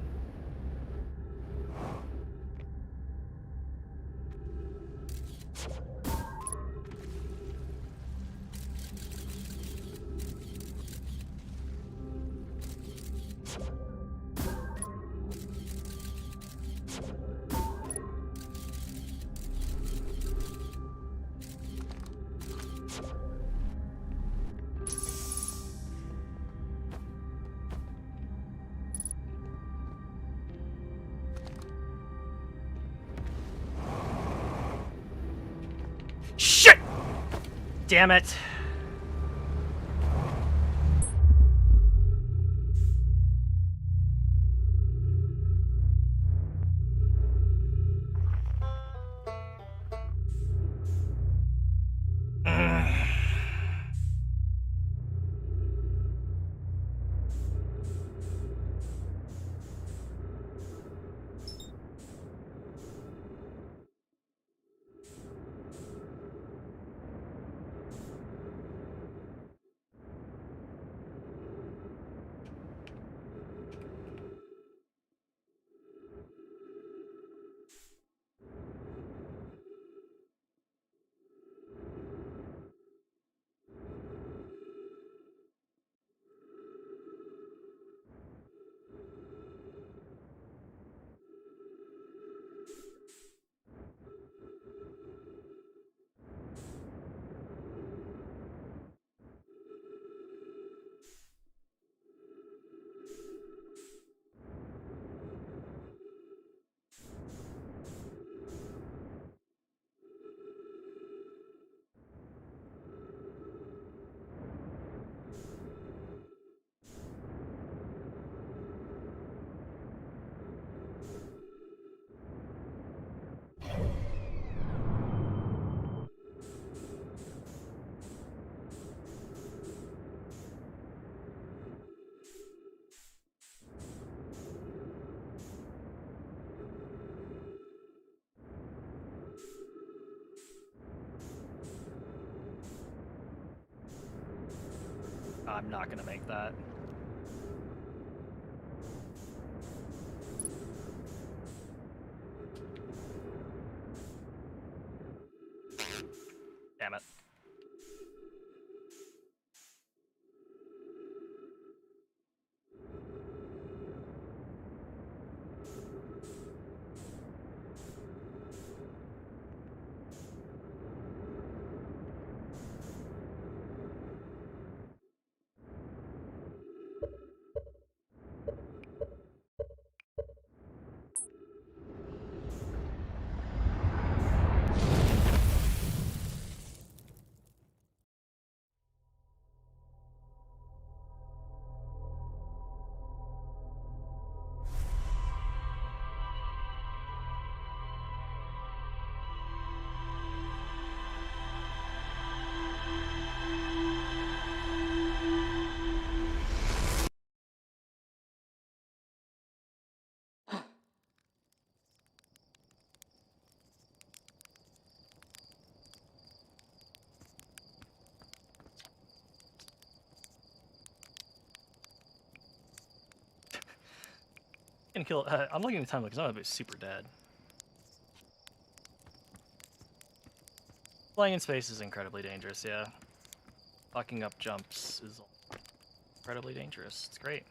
Shit! Damn it. I'm not gonna make that. Damn it. Gonna kill. I'm looking at the time because I'm gonna be super dead. Flying in space is incredibly dangerous. Yeah, fucking up jumps is incredibly dangerous. It's great.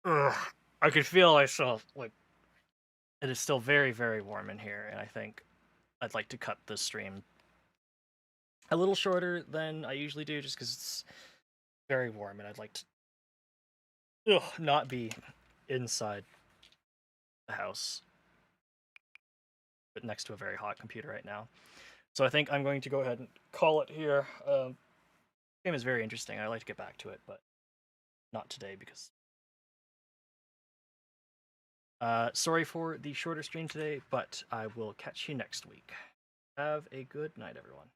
Ugh. I could feel myself like it is still very, very warm in here, and I think I'd like to cut this stream a little shorter than I usually do, just because it's very warm, and I'd like to not be inside the house, but next to a very hot computer right now. So I think I'm going to go ahead and call it here. The game is very interesting. I'd like to get back to it, but not today because. Sorry for the shorter stream today, but I will catch you next week. Have a good night, everyone.